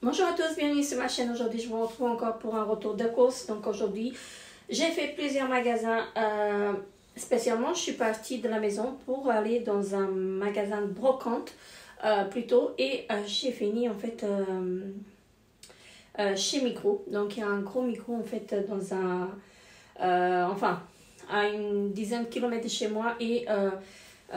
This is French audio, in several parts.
Bonjour à tous, bienvenue sur ma chaîne. Aujourd'hui, je vous retrouve encore pour un retour de course. Donc aujourd'hui, j'ai fait plusieurs magasins. Spécialement, je suis partie de la maison pour aller dans un magasin de brocante plutôt. Et j'ai fini en fait chez Micro. Donc il y a un gros Micro en fait dans un... enfin, à une dizaine de kilomètres de chez moi. Et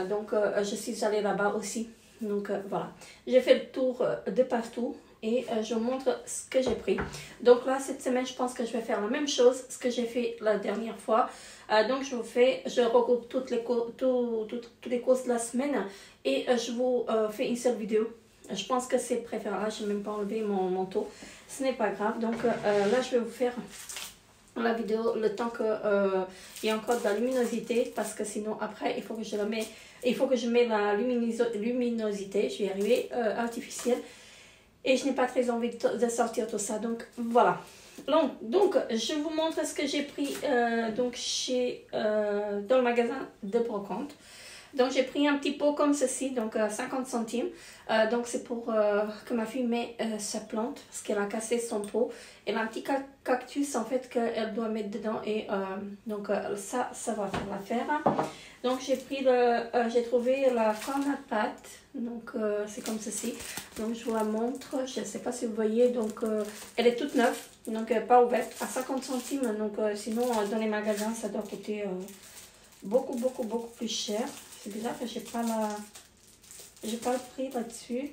donc je suis allée là-bas aussi. Donc voilà, j'ai fait le tour de partout. Et je vous montre ce que j'ai pris. Donc là, cette semaine, je pense que je vais faire la même chose, ce que j'ai fait la dernière fois. Donc je regroupe toutes les courses de la semaine et je vous fais une seule vidéo. Je pense que c'est préférable. Je n'ai même pas enlevé mon manteau. Ce n'est pas grave. Donc là, je vais vous faire la vidéo le temps qu'il y a encore de la luminosité, parce que sinon après il faut que je la mette, il faut que je mette la luminosité, je vais y arriver, artificielle. Et je n'ai pas très envie de sortir tout ça. Donc voilà. Donc je vous montre ce que j'ai pris donc dans le magasin de brocante. Donc j'ai pris un petit pot comme ceci, donc 50 centimes. Donc c'est pour que ma fille met sa plante, parce qu'elle a cassé son pot. Elle a un petit cactus en fait qu'elle doit mettre dedans. Et donc ça va faire l'affaire. Donc j'ai trouvé la forme à pâte. Donc c'est comme ceci. Donc je vous la montre. Je ne sais pas si vous voyez. Donc elle est toute neuve. Donc pas ouverte. À 50 centimes. Donc sinon dans les magasins ça doit coûter beaucoup plus cher. C'est bizarre que j'ai pas le prix là-dessus.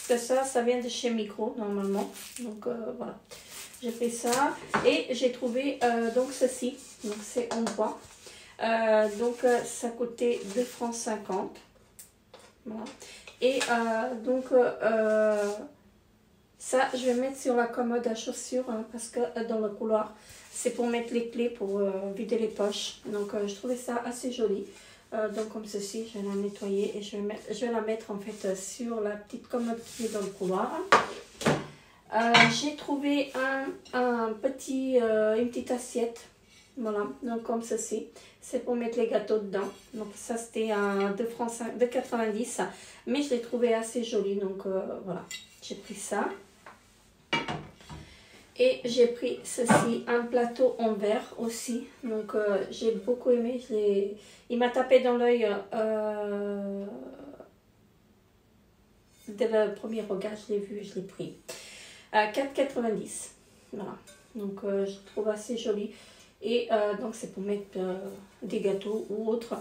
Parce que ça vient de chez Micro normalement. Donc voilà. J'ai pris ça. Et j'ai trouvé donc ceci. Donc c'est en bois. Donc ça coûtait 2,50 francs. Voilà. Et donc ça je vais mettre sur la commode à chaussures, hein, parce que dans le couloir c'est pour mettre les clés, pour vider les poches. Donc je trouvais ça assez joli. Donc comme ceci, je vais la nettoyer et je vais la mettre en fait sur la petite commode qui est dans le couloir. J'ai trouvé une petite assiette. Voilà, donc comme ceci, c'est pour mettre les gâteaux dedans. Donc ça c'était à 2,90 €, mais je l'ai trouvé assez joli, donc voilà, j'ai pris ça. Et j'ai pris ceci, un plateau en verre aussi, donc j'ai beaucoup aimé, il m'a tapé dans l'œil dès le premier regard, je l'ai vu, je l'ai pris. 4,90 €, voilà, donc je le trouve assez joli. Et donc c'est pour mettre des gâteaux ou autre.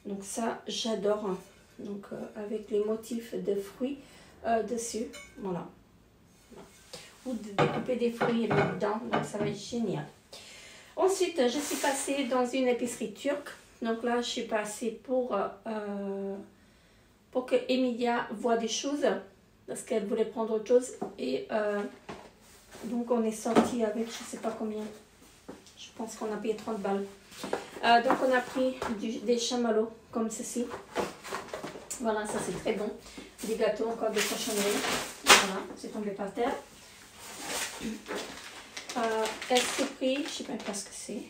Donc ça j'adore. Donc avec les motifs de fruits dessus. Voilà. Ou de découper des fruits et mettre dedans. Donc ça va être génial. Ensuite je suis passée dans une épicerie turque. Donc là je suis passée pour que Emilia voit des choses. Parce qu'elle voulait prendre autre chose. Et donc on est sorti avec je ne sais pas combien. Je pense qu'on a payé 30 balles. Donc on a pris des chamallows comme ceci. Voilà, ça c'est très bon. Des gâteaux, encore des cochonneries. Voilà, c'est tombé par terre. Elle s'est pris, je ne sais même pas ce que c'est.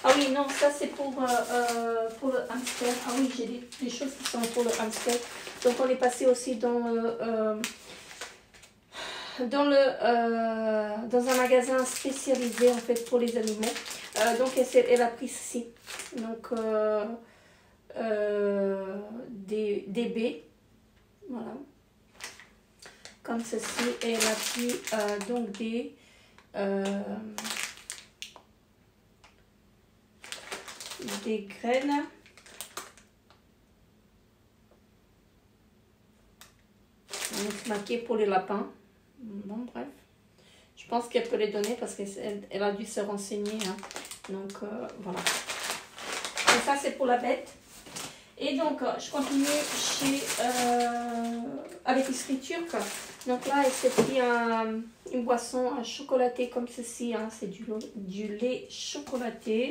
Ah oui, non, ça c'est pour le hamster. Ah oui, j'ai des choses qui sont pour le hamster. Donc on est passé aussi dans un magasin spécialisé en fait pour les animaux. Donc elle a pris ceci, donc des baies, voilà, comme ceci. Et elle a pris donc des graines. Donc marqué pour les lapins. Bon, bref, je pense qu'elle peut les donner parce qu'elle a dû se renseigner, hein. Donc voilà. Et ça c'est pour la bête. Et donc je continue à l'épicerie turque. Donc là elle s'est pris une boisson chocolatée comme ceci, hein. C'est du lait chocolaté.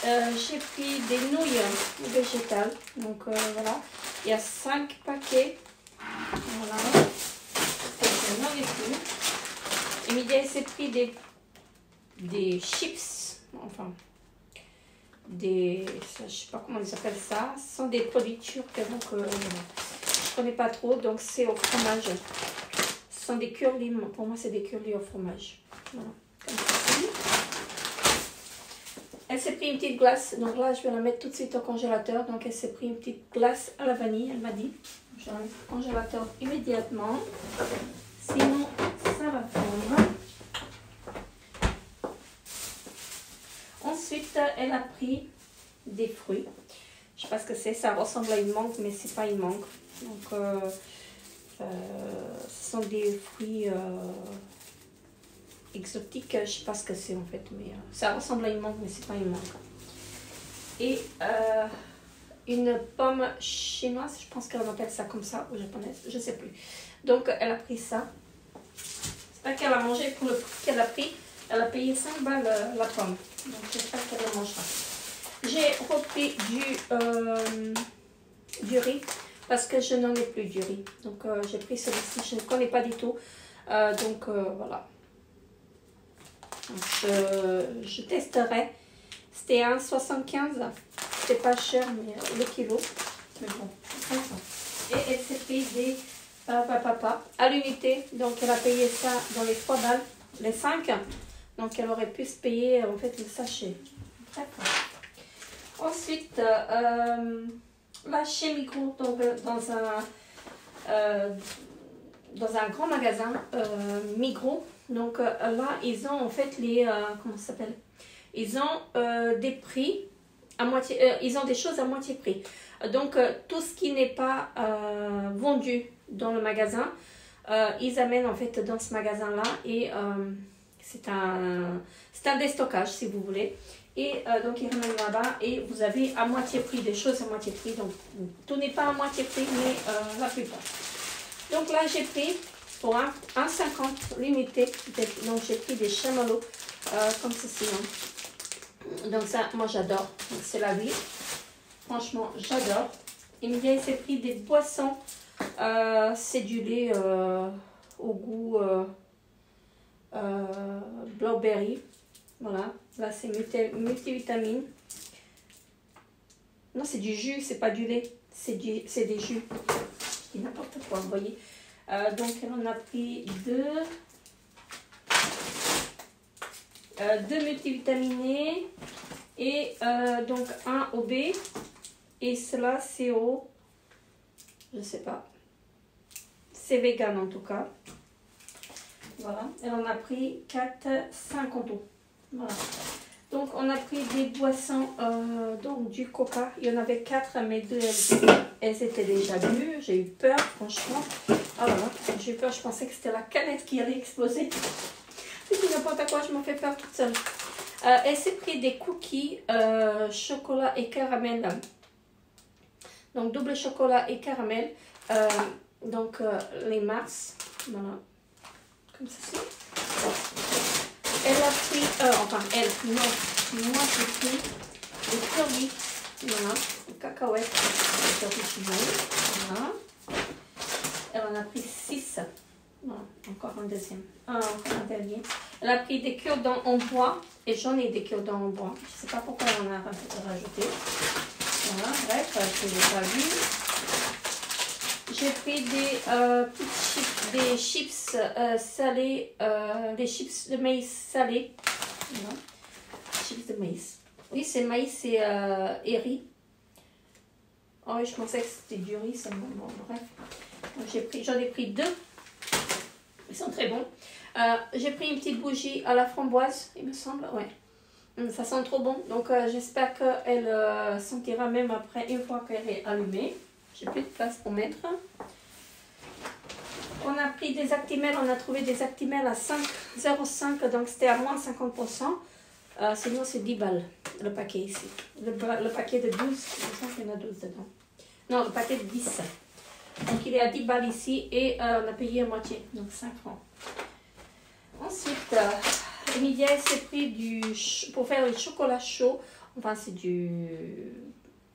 J'ai pris des nouilles végétales. Donc voilà, il y a 5 paquets. Voilà. Emilia s'est pris des chips, enfin je sais pas comment ils appellent ça. Ce sont des produits turcs, donc je connais pas trop. Donc c'est au fromage. Ce sont des curlis, pour moi c'est des curlis au fromage. Voilà, comme ceci. Elle s'est pris une petite glace, donc là je vais la mettre tout de suite au congélateur. Donc elle s'est pris une petite glace à la vanille, elle m'a dit. Je vais la mettre au congélateur immédiatement, sinon ça va fondre. Ensuite elle a pris des fruits. Je sais pas ce que c'est, ça ressemble à une mangue, mais c'est pas une mangue. Donc ce sont des fruits exotiques, je sais pas ce que c'est en fait, mais ça ressemble à une mangue, mais c'est pas une mangue. Et une pomme chinoise, je pense qu'elle appelle ça comme ça, ou japonaise, je sais plus. Donc elle a pris ça. C'est pas qu'elle a mangé pour le prix qu'elle a pris, elle a payé 5 balles la pomme. Donc j'espère qu'elle le mangera. J'ai repris du riz parce que je n'en ai plus du riz. Donc j'ai pris celui-ci, je ne connais pas du tout. Donc voilà. Donc, je testerai. C'était 1,75. C'était pas cher, mais le kilo. Mais bon, c'est comme ça. Et elle s'est pris des à l'unité. Donc elle a payé ça dans les 3 balles, les 5. Donc elle aurait pu se payer en fait le sachet. D'accord. Ensuite, là chez Migros, donc dans un grand magasin Migros, donc là ils ont en fait les comment ça s'appelle, ils ont des prix à moitié, ils ont des choses à moitié prix. Donc tout ce qui n'est pas vendu dans le magasin, ils amènent en fait dans ce magasin là et c'est un déstockage si vous voulez. Et donc ils ramènent là-bas et vous avez à moitié prix des choses à moitié prix. Donc tout n'est pas à moitié prix, mais la plupart. Donc là j'ai pris pour 1,50 limité. Donc j'ai pris des chamallows comme ceci. Hein. Donc ça, moi j'adore. C'est la vie. Franchement, j'adore. Emilia s'est pris des boissons. C'est du lait au goût blueberry. Voilà, là c'est multivitamine. Non, c'est du jus, c'est pas du lait, c'est des jus. Je dis n'importe quoi, vous voyez. Donc, elle en a pris deux multivitaminés et donc un au B. Et cela, c'est au, je sais pas, c'est vegan en tout cas. Voilà, elle en a pris 4,50 €. Voilà. Donc on a pris des boissons, donc du coca. Il y en avait 4, mais 2 elles étaient déjà bues. J'ai eu peur, franchement. Ah voilà, j'ai eu peur, je pensais que c'était la canette qui allait exploser. C'est n'importe quoi, je m'en fais peur toute seule. Elle s'est pris des cookies chocolat et caramel. Donc double chocolat et caramel. Donc les Mars, voilà, comme ceci. Elle a pris, enfin elle, non, moi j'ai pris des curlis, voilà, des cacahuètes, des curlis chinois, voilà. Elle en a pris 6, voilà, encore un deuxième, encore un dernier. Elle a pris des cure-dents en bois, et j'en ai des cure-dents en bois, je ne sais pas pourquoi elle en a rajouté. Voilà, bref, je ne l'ai pas vu. J'ai pris des chips salés, des chips de maïs salés. Voilà. Chips de maïs. Oui, c'est maïs et riz. Oh oui, je pensais que c'était du riz, c'est bon, bref. J'en ai pris 2. Ils sont très bons. J'ai pris une petite bougie à la framboise, il me semble. Ouais. Ça sent trop bon. Donc j'espère qu'elle sentira même après une fois qu'elle est allumée. J'ai plus de place pour mettre. On a pris des Actimel, on a trouvé des Actimel à 5,05, donc c'était à moins 50%. Sinon c'est 10 balles le paquet ici. Le paquet de 12, je pense qu'il y en a 12 dedans. Non, le paquet de 10. Donc il est à 10 balles ici et on a payé à moitié, donc 5 francs. Ensuite, Emilia s'est pris pour faire le chocolat chaud. Enfin c'est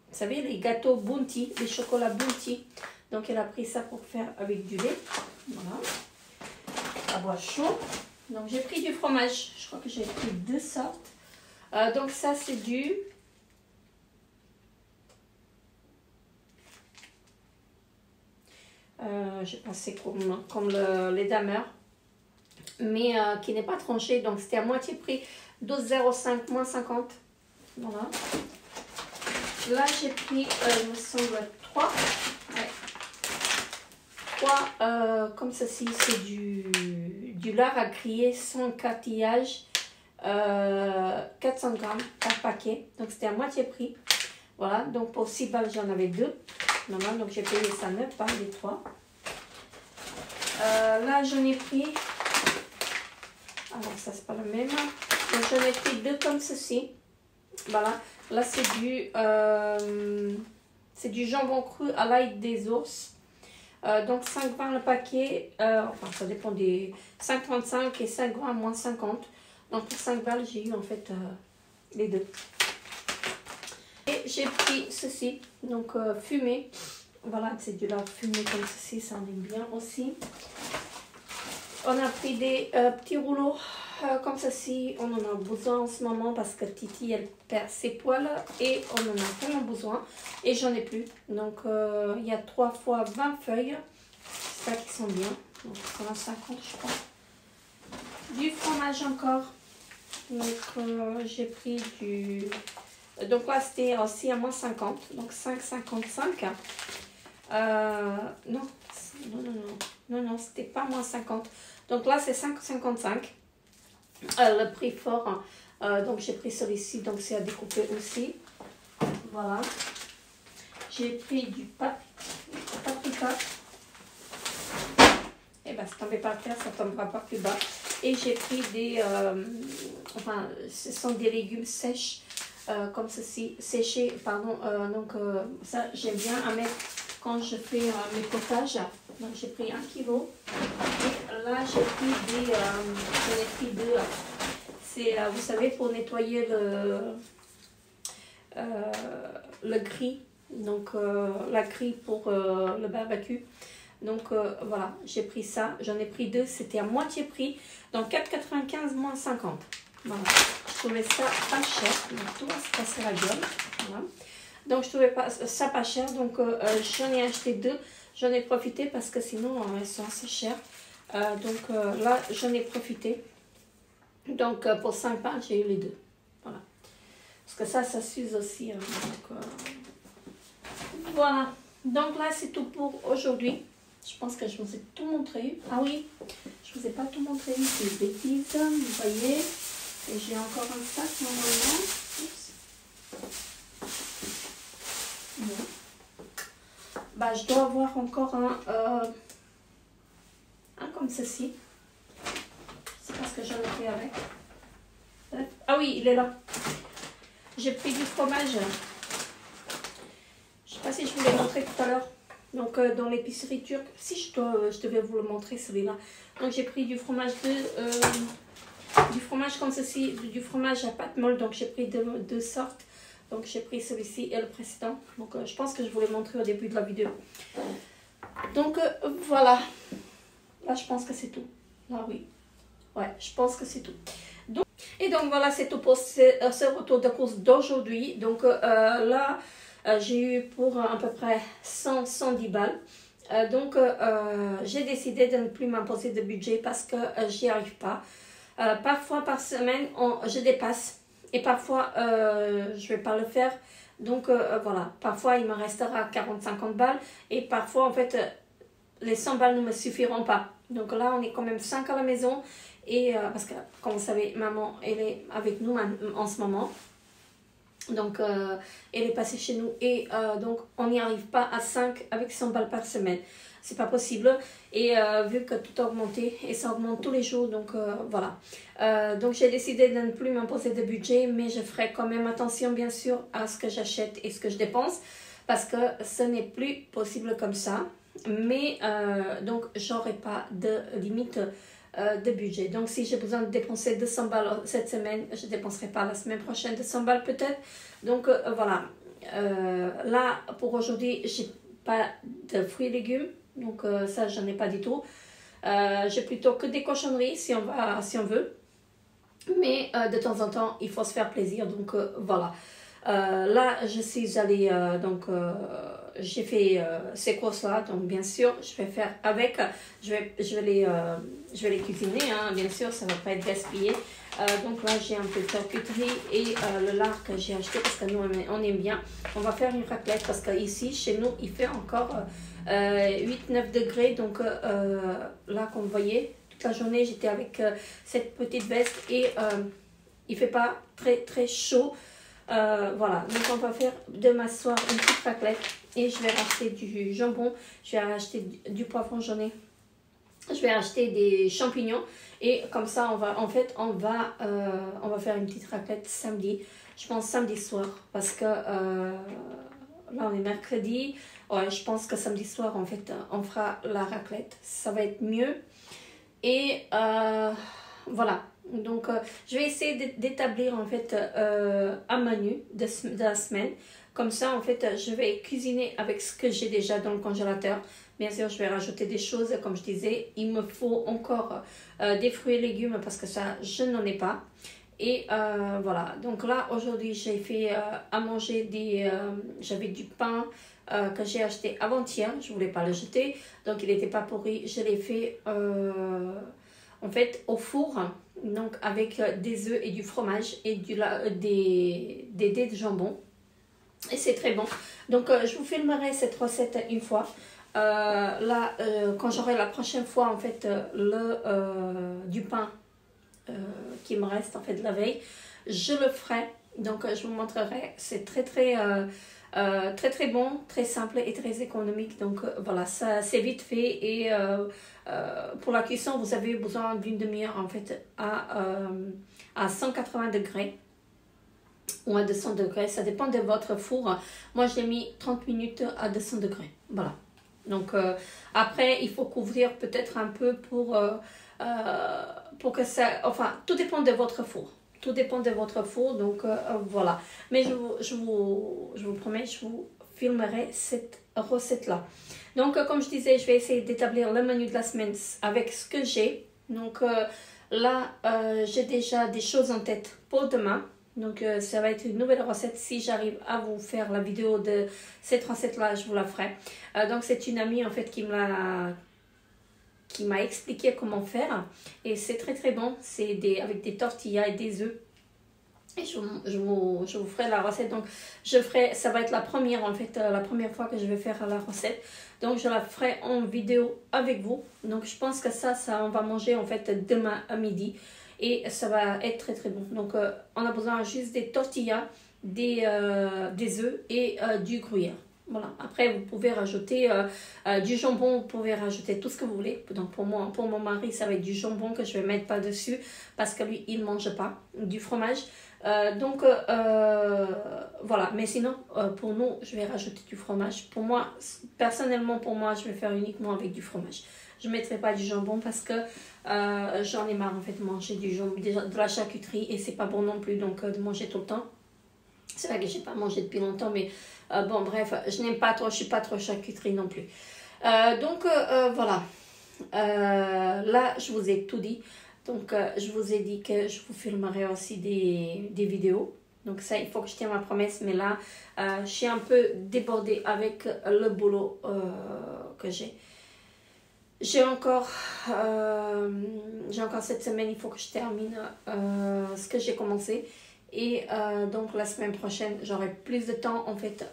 vous savez, les gâteaux Bounty, les chocolats Bounty. Donc, elle a pris ça pour faire avec du lait. Voilà. À boire chaud. Donc, j'ai pris du fromage. Je crois que j'ai pris 2 sortes. Donc, ça, c'est du... J'ai passé comme le lait mais qui n'est pas tranché, donc c'était à moitié prix, 12,05 moins 50. Voilà. Là j'ai pris, il me semble, 3. Ouais. 3 comme ceci, c'est du lard à griller sans cartillage, 400 grammes par paquet, donc c'était à moitié prix. Voilà, donc pour 6 balles j'en avais 2. Voilà, donc j'ai payé ça 9 balles les 3. Là j'en ai pris, alors ça c'est pas le même, donc j'en ai pris 2 comme ceci. Voilà, là c'est du jambon cru à l'ail des ours. Donc 5 grammes le paquet, enfin ça dépend des 5,35 et 5 grammes moins 50. Donc pour 5 balles j'ai eu en fait les 2. Et j'ai pris ceci, donc fumé. Voilà, c'est du lard fumé comme ceci, ça en est bien aussi. On a pris des petits rouleaux comme ceci, on en a besoin en ce moment parce que Titi elle perd ses poils et on en a vraiment besoin et j'en ai plus. Donc il y a 3 fois 20 feuilles, c'est ça qui sont bien, donc 150 je crois. Du fromage encore, donc j'ai pris du... Donc là c'était aussi à moins 50, donc 5,55. Non, c'était pas moins 50. Donc là c'est 5,55. Le prix fort, donc j'ai pris celui-ci, donc c'est à découper aussi. Voilà. J'ai pris du paprika. Et ben ça ne tombait pas à terre, ça ne tombera pas plus bas. Et j'ai pris des, enfin ce sont des légumes sèches, comme ceci, séchés, pardon. Donc ça j'aime bien à mettre quand je fais mes potages. Donc j'ai pris 1 kg. Et là j'ai pris des, j'en ai pris 2. C'est, vous savez, pour nettoyer le gris. Donc la grille pour le barbecue. Donc voilà, j'ai pris ça. J'en ai pris 2, c'était à moitié prix. Donc 4,95 moins 50. Voilà. Je trouvais ça pas cher. Donc tout va se casser la gueule. Voilà. Donc je trouvais ça pas cher. Donc j'en ai acheté 2. J'en ai profité parce que sinon elles sont assez chères. Donc là j'en ai profité. Donc pour 5 balles j'ai eu les 2. Voilà. Parce que ça s'use aussi. Hein. Donc, voilà. Donc là c'est tout pour aujourd'hui. Je pense que je vous ai tout montré. Ah oui, je vous ai pas tout montré. C'est des bêtises, vous voyez. Et j'ai encore un sac normalement. Oups. Non. Bah, je dois avoir encore un comme ceci. C'est parce que j'en ai fait avec. Ah oui, il est là. J'ai pris du fromage. Je sais pas si je vous l'ai montré tout à l'heure. Donc dans l'épicerie turque, si je devais vous le montrer celui-là. Donc j'ai pris du fromage du fromage comme ceci, du fromage à pâte molle. Donc j'ai pris deux sortes. Donc j'ai pris celui-ci et le précédent. Donc je pense que je vous l'ai montré au début de la vidéo. Donc voilà. Là je pense que c'est tout. Là oui. Ouais, je pense que c'est tout. Et donc voilà, c'est tout pour ce retour de course d'aujourd'hui. Donc là, j'ai eu pour à peu près 110 balles. Donc j'ai décidé de ne plus m'imposer de budget parce que j'y arrive pas. Parfois par semaine, je dépasse et parfois je vais pas le faire. Donc voilà, parfois il me restera 40-50 balles et parfois en fait les 100 balles ne me suffiront pas. Donc là, on est quand même 5 à la maison. Et parce que, comme vous savez, maman, elle est avec nous en ce moment. Donc, elle est passée chez nous. Et donc, on n'y arrive pas à 5 avec 100 balles par semaine. C'est pas possible. Et vu que tout a augmenté, et ça augmente tous les jours, donc voilà. Donc, j'ai décidé de ne plus m'imposer de budget. Mais je ferai quand même attention, bien sûr, à ce que j'achète et ce que je dépense. Parce que ce n'est plus possible comme ça. Mais, donc, j'aurai pas de limite de budget. Donc si j'ai besoin de dépenser 200 balles cette semaine, je ne dépenserai pas la semaine prochaine 200 balles peut-être. Donc voilà. Là pour aujourd'hui, j'ai pas de fruits et légumes. Donc ça j'en ai pas du tout. J'ai plutôt que des cochonneries si on veut. Mais de temps en temps, il faut se faire plaisir. Donc voilà. Là je suis allée j'ai fait ces courses-là, donc bien sûr, je vais faire avec, je vais les cuisiner, hein, bien sûr, ça ne va pas être gaspillé. Donc là, j'ai un peu de charcuterie et le lard que j'ai acheté parce que nous, on aime bien. On va faire une raclette parce qu'ici, chez nous, il fait encore 8-9 degrés. Donc là, comme vous voyez, toute la journée, j'étais avec cette petite veste et il ne fait pas très, très chaud. Voilà, donc on va faire demain soir une petite raclette et je vais racheter du jambon, je vais acheter du poivron jaune, je vais acheter des champignons et comme ça on va faire une petite raclette samedi, je pense samedi soir parce que là on est mercredi, ouais, je pense que samedi soir en fait on fera la raclette, ça va être mieux et voilà. Donc, je vais essayer d'établir en fait un menu de la semaine. Comme ça, en fait, je vais cuisiner avec ce que j'ai déjà dans le congélateur. Bien sûr, je vais rajouter des choses. Comme je disais, il me faut encore des fruits et légumes parce que ça, je n'en ai pas. Et voilà. Donc là, aujourd'hui, j'ai fait à manger j'avais du pain que j'ai acheté avant-hier. Je ne voulais pas le jeter. Donc, il n'était pas pourri. Je l'ai fait en fait au four. Donc avec des œufs et du fromage et des dés de jambon. Et c'est très bon. Donc je vous filmerai cette recette une fois. Là, quand j'aurai la prochaine fois en fait du pain qui me reste en fait de la veille, je le ferai. Donc je vous montrerai. C'est très très bon, très simple et très économique. Donc voilà, ça c'est vite fait et pour la cuisson, vous avez besoin d'une demi-heure en fait à 180 degrés ou à 200 degrés. Ça dépend de votre four. Moi, j'ai mis 30 minutes à 200 degrés. Voilà. Donc après, il faut couvrir peut-être un peu pour que ça... Enfin, tout dépend de votre four. Tout dépend de votre four, donc voilà. Mais je vous promets, je vous filmerai cette recette-là. Donc, comme je disais, je vais essayer d'établir le menu de la semaine avec ce que j'ai. Donc là, j'ai déjà des choses en tête pour demain. Donc, ça va être une nouvelle recette. Si j'arrive à vous faire la vidéo de cette recette-là, je vous la ferai. Donc, c'est une amie en fait qui m'a expliqué comment faire et c'est très bon, c'est avec des tortillas et des œufs et je vous ferai la recette. Donc ça va être la première en fait, la première fois que je vais faire la recette, donc je la ferai en vidéo avec vous. Donc je pense que ça on va manger en fait demain à midi et ça va être très bon. Donc on a besoin juste des tortillas, des œufs et du gruyère. Voilà. Après, vous pouvez rajouter du jambon, vous pouvez rajouter tout ce que vous voulez. Donc pour mon mari, ça va être du jambon que je vais mettre par-dessus parce que lui, il ne mange pas du fromage. Voilà. Mais sinon, pour nous, je vais rajouter du fromage. Pour moi, personnellement, je vais faire uniquement avec du fromage. Je ne mettrai pas du jambon parce que j'en ai marre en fait de manger du jambon, de la charcuterie et c'est pas bon non plus donc de manger tout le temps. C'est vrai que j'ai pas mangé depuis longtemps, mais bon, bref, je n'aime pas trop, je suis pas trop charcuterie non plus. Voilà. Là, je vous ai tout dit. Donc, je vous ai dit que je vous filmerai aussi des vidéos. Donc ça, il faut que je tienne ma promesse. Mais là, je suis un peu débordée avec le boulot que j'ai. J'ai encore cette semaine, il faut que je termine ce que j'ai commencé. Et donc la semaine prochaine, j'aurai plus de temps en fait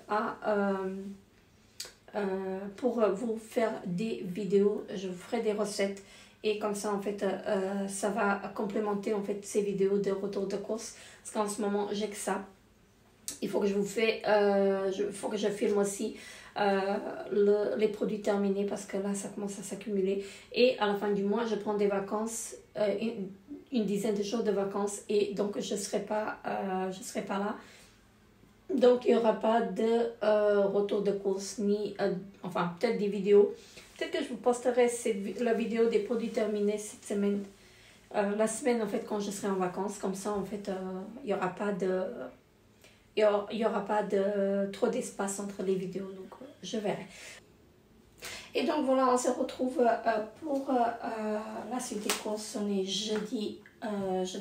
pour vous faire des vidéos. Je vous ferai des recettes et comme ça en fait ça va complémenter en fait ces vidéos de retour de course parce qu'en ce moment j'ai que ça. Il faut que faut que je filme aussi les produits terminés parce que là ça commence à s'accumuler et à la fin du mois je prends des vacances, une dizaine de jours de vacances et donc je serai pas là, donc il n'y aura pas de retour de course ni enfin peut-être des vidéos, peut-être que je vous posterai la vidéo des produits terminés cette semaine, la semaine en fait quand je serai en vacances, comme ça en fait il n'y aura pas de trop d'espace entre les vidéos, donc je verrai. Et donc voilà, on se retrouve pour la suite des courses. On est jeudi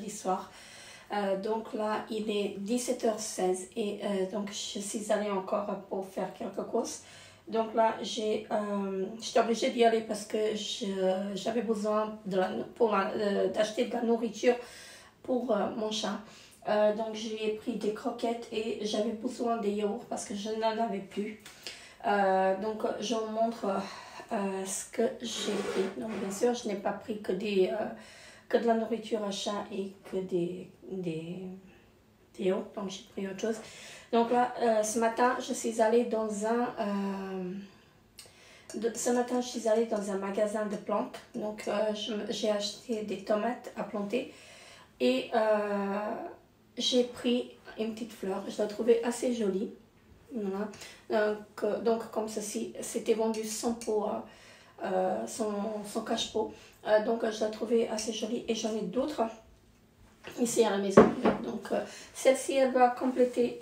soir. Donc là, il est 17h16 et donc je suis allée encore pour faire quelques courses. Donc là, j'étais obligée d'y aller parce que j'avais besoin d'acheter de la nourriture pour mon chat. Donc j'ai pris des croquettes et j'avais besoin des yaourts parce que je n'en avais plus. Donc je vous montre ce que j'ai pris. Donc bien sûr, je n'ai pas pris que de la nourriture à chat et que des yaourts. Donc j'ai pris autre chose. Donc là, ce matin, je suis allée dans un magasin de plantes. Donc j'ai acheté des tomates à planter et j'ai pris une petite fleur. Je la trouvais assez jolie. Voilà. Donc comme ceci, c'était vendu sans pot, sans cache-pot. Donc je la trouvais assez jolie et j'en ai d'autres ici à la maison. Donc celle-ci, elle va compléter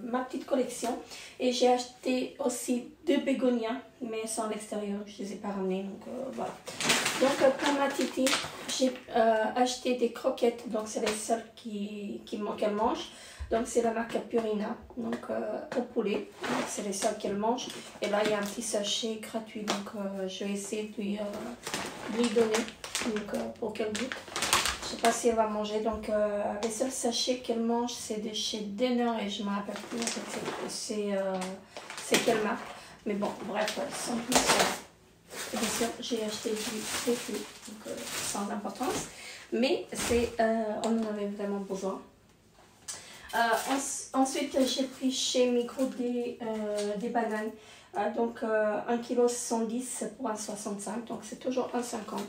ma petite collection. Et j'ai acheté aussi 2 bégonias, mais sans l'extérieur, je ne les ai pas ramenés. Donc voilà. Donc pour ma Titi, j'ai acheté des croquettes. Donc c'est les seules qu'elle mange. Donc c'est la marque Purina, donc au poulet. C'est les seules qu'elle mange. Et là il y a un petit sachet gratuit. Donc je vais essayer de lui donner pour qu'elle goûte. Je ne sais pas si elle va manger. Donc les seuls sachets qu'elle mange, c'est de chez Denner et je ne me rappelle plus. En fait, c'est quelle marque. Mais bon, bref, sans plus. Bien sûr, j'ai acheté du fécu, donc sans importance. Mais on en avait vraiment besoin. Ensuite, j'ai pris chez Migros des bananes. Donc 1 kg 110 pour 1,65. Donc c'est toujours 1,50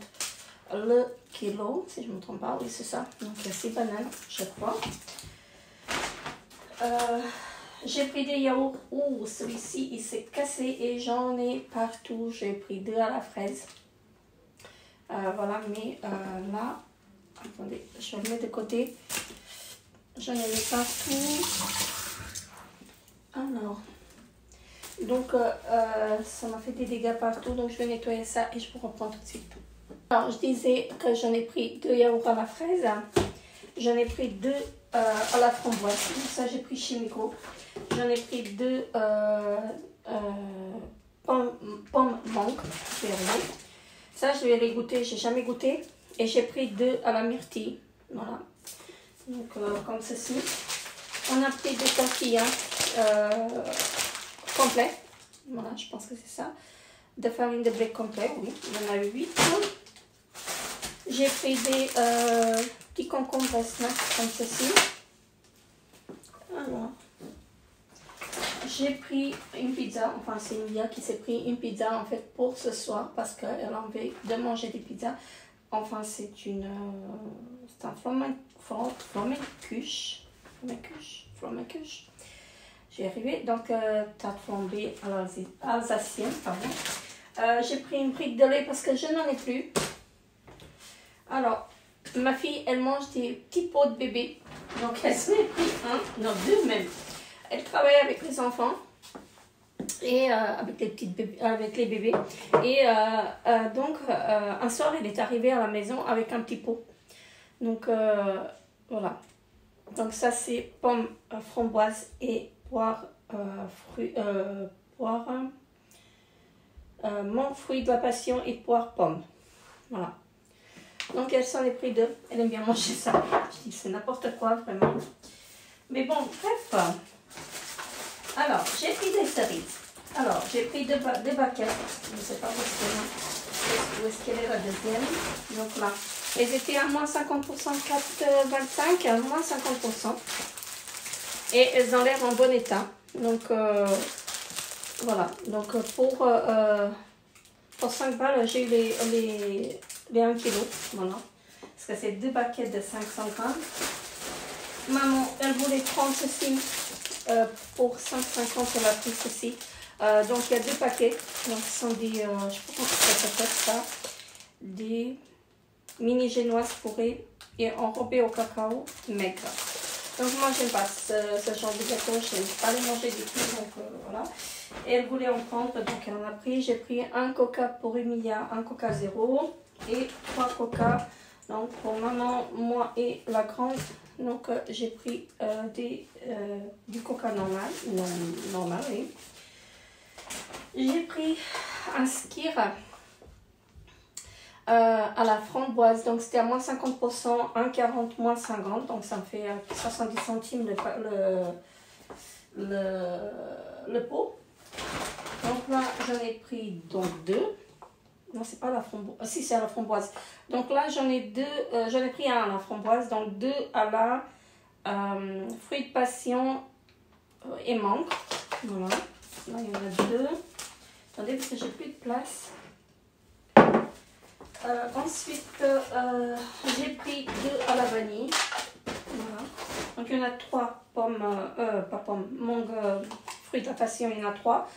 le kilo, si je ne me trompe pas. Oui, c'est ça. Donc il y a 6 bananes chaque fois. J'ai pris des yaourts. Celui-ci il s'est cassé et j'en ai partout. J'ai pris 2 à la fraise. Voilà, mais là, attendez, je le mets de côté. J'en ai mis partout. Alors, donc ça m'a fait des dégâts partout. Donc je vais nettoyer ça et je vous reprends tout de suite. Alors, je disais que j'en ai pris 2 yaourts à la fraise. J'en ai pris 2 à la framboise. Ça, j'ai pris chez Migros. J'en ai pris 2 pommes mangue. Ça, je vais les goûter. J'ai jamais goûté. Et j'ai pris 2 à la myrtille. Voilà. Donc, comme ceci. On a pris 2 tortillas complets. Voilà, je pense que c'est ça. De farine de blé complet, oui. Il y en a 8. J'ai pris des petits concombres snacks comme ceci. Alors, j'ai pris une pizza. Enfin, c'est Emilia qui s'est pris une pizza en fait pour ce soir parce qu'elle a envie de manger des pizzas. Enfin, c'est un flamencuche. J'y ai arrivé. Donc, tarte flambée alsacienne, pardon. J'ai pris une brique de lait parce que je n'en ai plus. Alors, ma fille, elle mange des petits pots de bébé. Donc, elle s'en est pris 2 même. Elle travaille avec les enfants et avec les bébés. Et donc, un soir, elle est arrivée à la maison avec un petit pot. Donc, voilà. Donc, ça, c'est pomme, framboise et poire, menthe, fruit de la passion et poire, pomme. Voilà. Donc elle s'en est pris 2. Elle aime bien manger ça. Je dis c'est n'importe quoi vraiment. Mais bon, bref. Alors, j'ai pris des cerises. Alors, j'ai pris 2 baquettes. Je ne sais pas où est-ce qu'elle est la deuxième. Donc là, elles étaient à moins 50%, 4,25 à moins 50%. Et elles ont l'air en bon état. Donc voilà. Donc pour 5 balles, j'ai eu les 1 kg, voilà. Parce que c'est 2 baquettes de 500 grammes. Maman, elle voulait prendre ceci pour 5,50, elle a pris ceci. Donc il y a 2 paquets. Donc ce sont des, je ne sais pas comment ça s'appelle ça, des mini génoises fourrées et enrobées au cacao maigre. Donc moi j'aime pas ce genre de gâteau, je n'aime pas les manger du tout, donc voilà. Et elle voulait en prendre, donc elle en a pris. J'ai pris un coca pour Emilia, un coca 0 et 3 coca. Donc pour maman, moi et la grande, donc j'ai pris du coca normal, oui. J'ai pris un skyr à la framboise, donc c'était à moins 50%, 1,40 moins 50, donc ça me fait 70 centimes le pot. Donc là j'en ai pris donc 2. Non, c'est pas la framboise. Si, c'est à la framboise. Donc là, j'en ai pris un à la framboise, donc 2 à la fruit de passion et mangue. Voilà. Là, il y en a 2. Attendez, parce que j'ai plus de place. Ensuite, j'ai pris 2 à la vanille. Voilà. Donc, il y en a 3 pommes, pas pommes, mangue, fruit de passion, il y en a 3.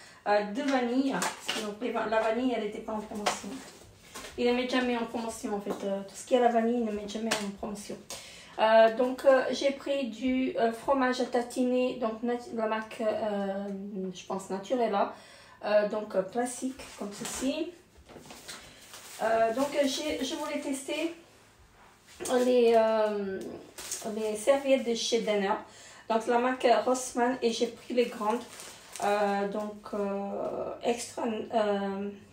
2 vanilles. Donc la vanille, elle n'était pas en promotion. Il ne met jamais en promotion en fait. Tout ce qui est la vanille, il ne met jamais en promotion. Donc j'ai pris du fromage à tatiner, donc la marque, je pense Naturella, donc classique comme ceci. Donc je voulais tester les serviettes de chez Denner. Donc la marque Rossmann, et j'ai pris les grandes. Extra,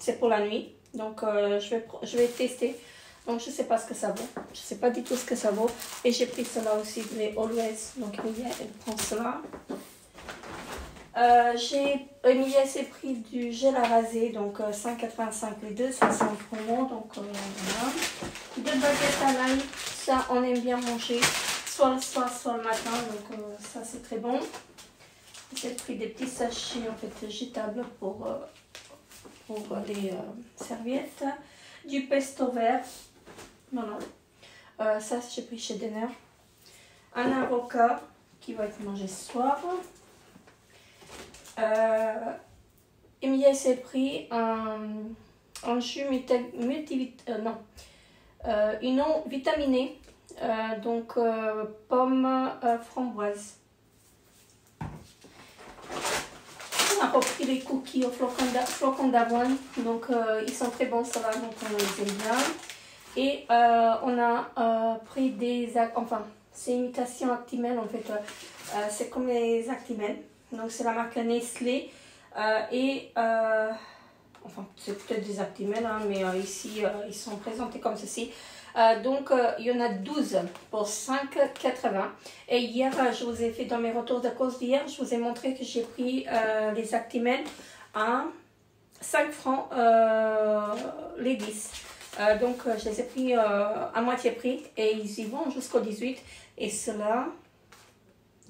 c'est pour la nuit, donc je vais tester, donc je sais pas ce que ça vaut, je sais pas du tout ce que ça vaut, et j'ai pris cela aussi, les Always, donc Emilia elle prend cela. Emilia s'est pris du gel à raser, donc 5,85 les deux, ça c'est en promo, donc voilà. 2 baguettes à l'ail, ça on aime bien manger, soit le soir soit le matin, donc ça c'est très bon. J'ai pris des petits sachets en fait jetables pour les serviettes. Du pesto vert. Voilà. Ça j'ai pris chez Denner. Un avocat qui va être mangé ce soir. Emilia s'est pris un jus une eau vitaminée. Donc pomme framboise. On a repris les cookies au flocon d'avoine, donc ils sont très bons ceux-là, donc on les aime bien. Et on a pris des, enfin c'est imitation Actimel en fait, c'est comme les Actimel, donc c'est la marque Nestlé enfin c'est peut-être des Actimel, hein, mais ici ils sont présentés comme ceci. Donc il y en a 12 pour 5,80. Et hier, je vous ai fait dans mes retours de course d'hier, je vous ai montré que j'ai pris les Actimel à 5 francs les 10. Donc je les ai pris à moitié prix et ils y vont jusqu'au 18 et cela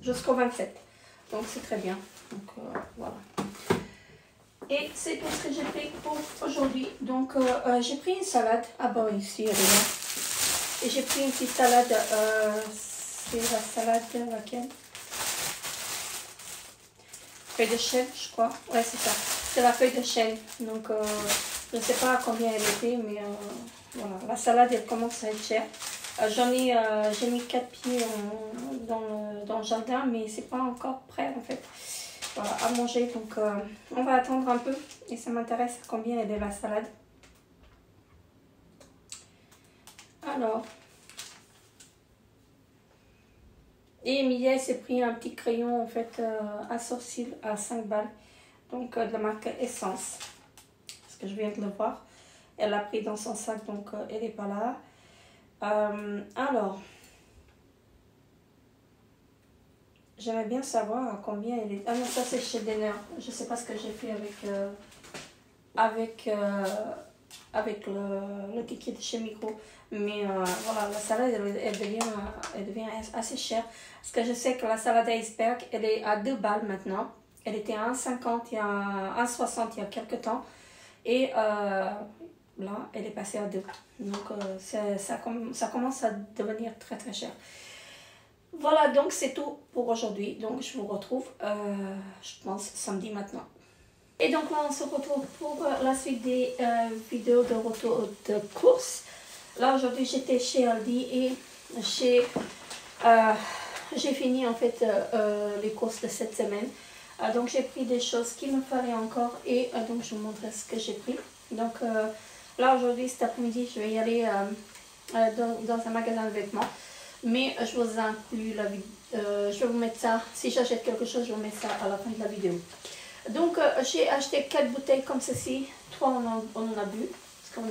jusqu'au 27. Donc c'est très bien. Donc voilà. Et c'est tout ce que j'ai pris pour aujourd'hui. Donc j'ai pris une salade. Ah bah ici elle est là. Et j'ai pris une petite salade, c'est la salade laquelle? Feuille de chêne, je crois. Ouais, c'est ça. C'est la feuille de chêne. Donc, je ne sais pas à combien elle était, mais voilà. La salade, elle commence à être chère. J'ai mis 4 pieds dans le jardin, mais c'est pas encore prêt en fait. Voilà, à manger. Donc, on va attendre un peu. Et ça m'intéresse combien elle est la salade. Alors, et Emilia s'est pris un petit crayon en fait à sourcils à 5 balles, donc de la marque Essence, parce que je viens de le voir. Elle l'a pris dans son sac, donc elle n'est pas là. Alors, j'aimerais bien savoir à combien elle est. Ah non, ça c'est chez Denner. Je sais pas ce que j'ai fait avec le ticket de chez Micro. Mais voilà, la salade, elle devient assez chère. Parce que je sais que la salade iceberg, elle est à 2 balles maintenant. Elle était à 1,50 et à 1,60 il y a quelques temps. Et là, elle est passée à 2. Donc, ça commence à devenir très très cher. Voilà, donc c'est tout pour aujourd'hui. Donc, je vous retrouve, je pense, samedi maintenant. Et donc là, on se retrouve pour la suite des vidéos de retour de course. Là, aujourd'hui, j'étais chez Aldi et j'ai fini en fait les courses de cette semaine. Donc, j'ai pris des choses qu'il me fallait encore et donc, je vous montre ce que j'ai pris. Donc, là, aujourd'hui, cet après-midi, je vais y aller dans un magasin de vêtements. Mais je vous inclus la vidéo. Je vais vous mettre ça, si j'achète quelque chose, je vous mets ça à la fin de la vidéo. Donc j'ai acheté 4 bouteilles comme ceci. 3 on en a bu parce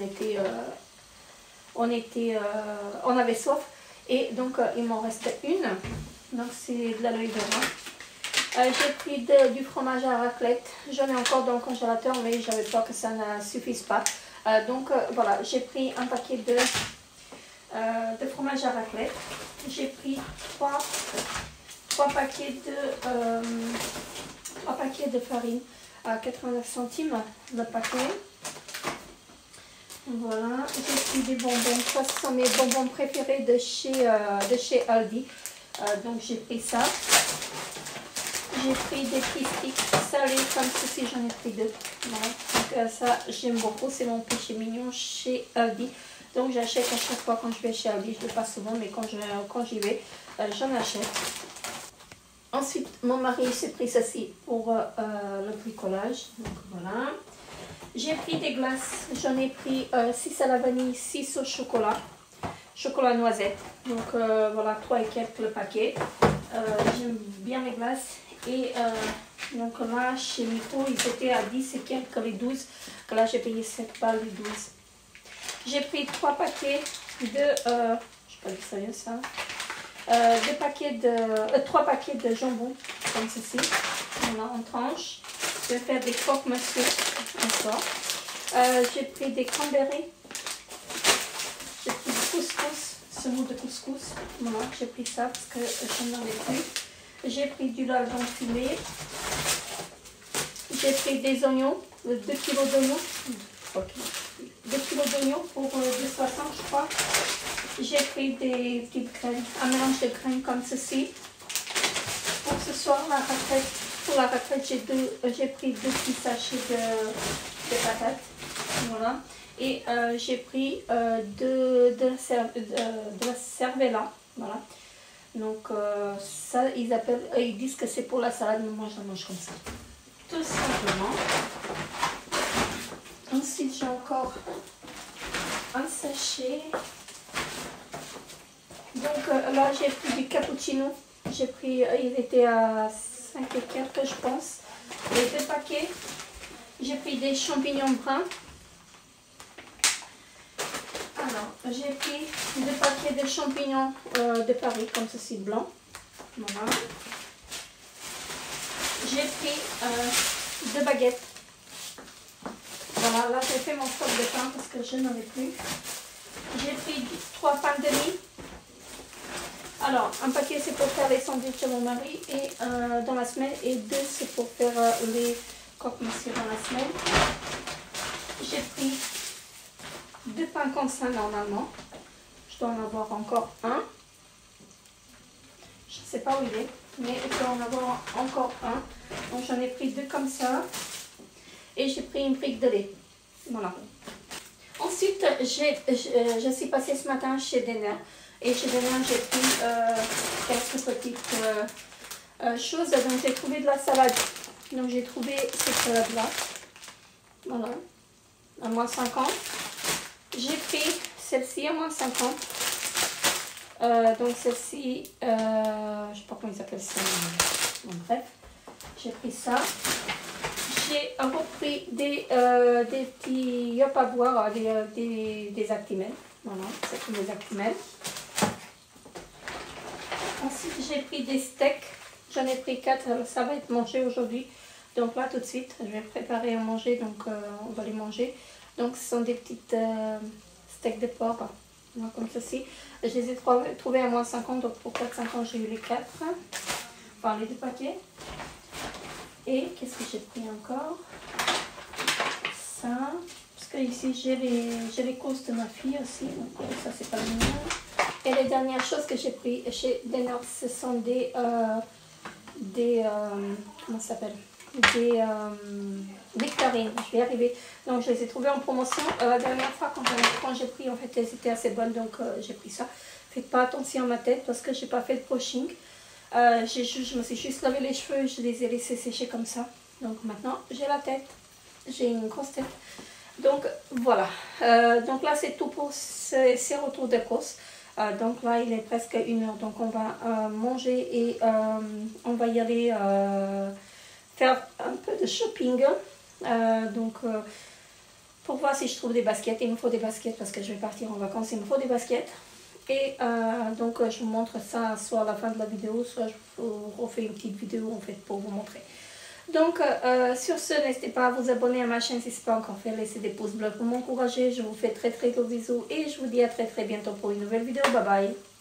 on avait soif. Et donc il m'en restait une. Donc c'est de l'aloe vera. J'ai pris du fromage à raclette. J'en ai encore dans le congélateur, mais j'avais peur que ça ne suffise pas. Donc voilà, j'ai pris un paquet de fromage à raclette. J'ai pris 3 paquets de farine à 89 centimes le paquet. Voilà, j'ai pris des bonbons. Ça, ce sont mes bonbons préférés de chez Aldi. Donc j'ai pris ça. J'ai pris des petits sticks salés comme ceci, j'en ai pris 2. Voilà. Donc ça, j'aime beaucoup. C'est mon péché mignon chez Aldi. Donc j'achète à chaque fois quand je vais chez Aldi. Je ne le fais pas souvent, mais quand j'y vais, j'en achète. Ensuite, mon mari s'est pris ceci pour le bricolage. Donc voilà. J'ai pris des glaces. J'en ai pris 6 à la vanille, 6 au chocolat. Chocolat noisette. Donc voilà, 3 et quelques le paquet. J'aime bien les glaces. Et donc là, chez Miko, ils étaient à 10 et quelques les 12. Que là, j'ai payé 7 balles les 12. J'ai pris 3 paquets de... je ne sais pas si ça vient ça. 3 paquets de jambon, comme ceci. Voilà, en tranches. Je vais faire des croque-monsieur encore. J'ai pris des cranberries. J'ai pris du couscous, semoule de couscous. Voilà, j'ai pris ça parce que je n'en ai plus. J'ai pris du lardon fumé. J'ai pris des oignons, 2 kg d'oignons. 2 kg d'oignons pour 2,60 je crois. J'ai pris des petites graines, un mélange de graines comme ceci. Pour ce soir, pour la retraite, j'ai pris 2 petits sachets de patates. Voilà. Et j'ai pris de la cervella. Voilà. Donc ça, ils disent que c'est pour la salade, mais moi je la mange comme ça. Tout simplement. Ensuite, j'ai encore un sachet. Donc là, j'ai pris du cappuccino. J'ai pris, il était à 5 et quelques, je pense. Les 2 paquets. J'ai pris des champignons bruns. Alors, j'ai pris 2 paquets de champignons de Paris, comme ceci, blanc. Voilà. J'ai pris 2 baguettes. Voilà, là j'ai fait mon stock de pain parce que je n'en ai plus. J'ai pris 3 pains de mie. Alors, un paquet c'est pour faire les sandwichs de mon mari et, dans la semaine, et 2 c'est pour faire les croque-monsieur dans la semaine. J'ai pris 2 pains comme ça normalement. Je dois en avoir encore un. Je ne sais pas où il est, mais je dois en avoir encore un. Donc j'en ai pris 2 comme ça. Et j'ai pris une brique de lait. Voilà. Ensuite, je suis passée ce matin chez Denner. Et chez Denner, j'ai pris quelques petites choses. Donc j'ai trouvé de la salade. Donc j'ai trouvé cette salade-là. Voilà. À moins 50. J'ai pris celle-ci à moins 50. Donc celle-ci, je ne sais pas comment ils appellent ça. Bon, bref, j'ai pris ça. J'ai repris des petits yop à boire, des Actimel. Voilà, c'est des Actimel. Ensuite, j'ai pris des steaks. J'en ai pris 4, ça va être mangé aujourd'hui. Donc là, tout de suite, je vais préparer à manger, donc on va les manger. Donc ce sont des petites steaks de porc, voilà, comme ceci. Je les ai trouvés à moins 50, donc pour 4,50 j'ai eu les 4. Enfin, les 2 paquets. Et qu'est-ce que j'ai pris encore? Ça, parce que ici j'ai les courses de ma fille aussi, donc ça c'est pas le mien. Et les dernières choses que j'ai pris chez Denner, ce sont des comment ça s'appelle? Des nectarines, je vais y arriver. Donc je les ai trouvées en promotion. La dernière fois quand j'ai pris, en fait elles étaient assez bonnes, donc j'ai pris ça. Faites pas attention à ma tête parce que j'ai pas fait de brushing. Je me suis juste lavé les cheveux, je les ai laissés sécher comme ça. Donc maintenant j'ai la tête, j'ai une grosse tête. Donc voilà, donc là c'est tout pour ces retours de course. Donc là il est presque 1 heure, donc on va manger et on va y aller faire un peu de shopping. Pour voir si je trouve des baskets. Il me faut des baskets parce que je vais partir en vacances. Il me faut des baskets. Et je vous montre ça soit à la fin de la vidéo, soit je vous refais une petite vidéo en fait pour vous montrer. Donc sur ce, n'hésitez pas à vous abonner à ma chaîne si ce n'est pas encore fait. Laissez des pouces bleus pour m'encourager. Je vous fais très gros bisous et je vous dis à très bientôt pour une nouvelle vidéo. Bye bye.